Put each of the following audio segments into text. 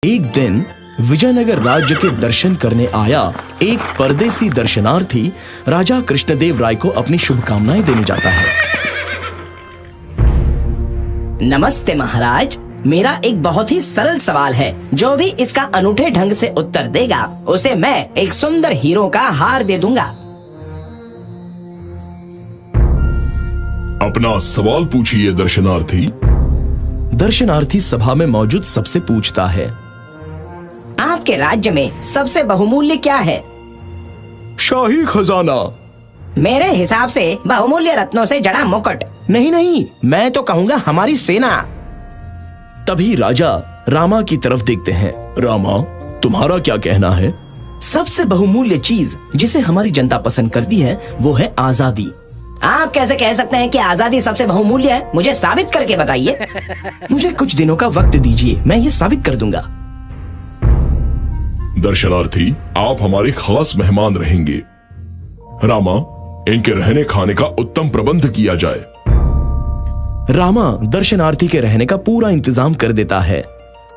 एक दिन विजयनगर राज्य के दर्शन करने आया एक परदेसी दर्शनार्थी राजा कृष्णदेव राय को अपनी शुभकामनाएं देने जाता है। नमस्ते महाराज, मेरा एक बहुत ही सरल सवाल है। जो भी इसका अनूठे ढंग से उत्तर देगा उसे मैं एक सुंदर हीरो का हार दे दूंगा। अपना सवाल पूछिए दर्शनार्थी। दर्शनार्थी सभा में मौजूद सबसे पूछता है, आपके राज्य में सबसे बहुमूल्य क्या है? शाही खजाना। मेरे हिसाब से बहुमूल्य रत्नों से जड़ा मुकुट। नहीं, मैं तो कहूँगा हमारी सेना। तभी राजा रामा की तरफ देखते हैं। रामा, तुम्हारा क्या कहना है? सबसे बहुमूल्य चीज जिसे हमारी जनता पसंद करती है वो है आजादी। आप कैसे कह सकते हैं कि आजादी सबसे बहुमूल्य है? मुझे साबित करके बताइए। मुझे कुछ दिनों का वक्त दीजिए, मैं ये साबित कर दूंगा। दर्शनार्थी, आप हमारे खास मेहमान रहेंगे। रामा, इनके रहने खाने का उत्तम प्रबंध किया जाए। रामा दर्शनार्थी के रहने का पूरा इंतजाम कर देता है।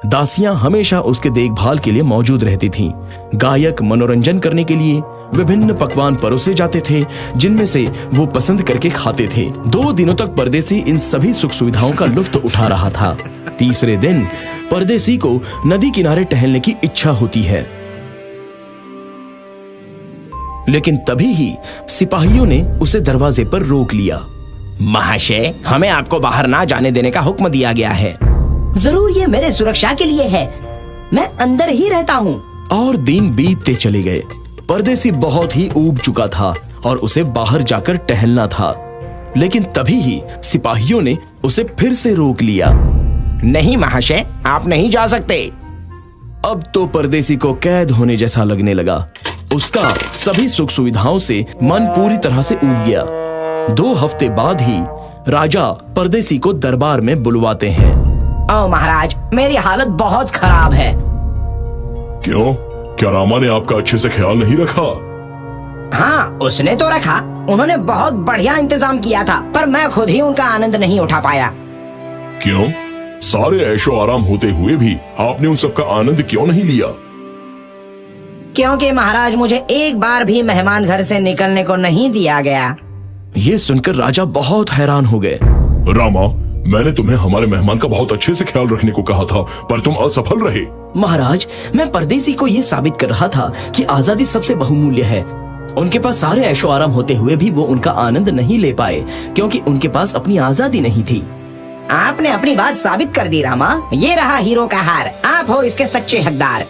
दासियां हमेशा उसके देखभाल के लिए मौजूद रहती थीं। गायक मनोरंजन करने के लिए विभिन्न पकवान परोसे जाते थे जिनमें से वो पसंद करके खाते थे। 2 दिनों तक परदेसी इन सभी सुख सुविधाओं का लुत्फ उठा रहा था। तीसरे दिन परदेसी को नदी किनारे टहलने की इच्छा होती है, लेकिन तभी ही सिपाहियों ने उसे दरवाजे पर रोक लिया। महाशय, हमें आपको बाहर ना जाने देने का हुक्म दिया गया है। जरूर ये मेरे सुरक्षा के लिए है, मैं अंदर ही रहता हूँ। और दिन बीतते चले गए। परदेसी बहुत ही ऊब चुका था और उसे बाहर जाकर टहलना था, लेकिन तभी ही सिपाहियों ने उसे फिर से रोक लिया। नहीं महाशय, आप नहीं जा सकते। अब तो परदेसी को कैद होने जैसा लगने लगा। उसका सभी सुख सुविधाओं से मन पूरी तरह से ऊब गया। 2 हफ्ते बाद ही राजा परदेसी को दरबार में बुलवाते हैं। ओ महाराज, मेरी हालत बहुत खराब है। क्यों? क्या रामा ने आपका अच्छे से ख्याल नहीं रखा? हाँ, उसने तो रखा। उन्होंने बहुत बढ़िया इंतजाम किया था, पर मैं खुद ही उनका आनंद नहीं उठा पाया। क्यों? सारे ऐशो आराम होते हुए भी आपने उन सबका आनंद क्यों नहीं लिया? क्योंकि महाराज, मुझे एक बार भी मेहमान घर से निकलने को नहीं दिया गया। ये सुनकर राजा बहुत हैरान हो गए। रामा, मैंने तुम्हें हमारे मेहमान का बहुत अच्छे से ख्याल रखने को कहा था, पर तुम असफल रहे। महाराज, मैं परदेसी को ये साबित कर रहा था कि आजादी सबसे बहुमूल्य है। उनके पास सारे ऐशो आराम होते हुए भी वो उनका आनंद नहीं ले पाए क्योंकि उनके पास अपनी आजादी नहीं थी। आपने अपनी बात साबित कर दी रामा। ये रहा हीरो का हार, आप हो इसके सच्चे हकदार।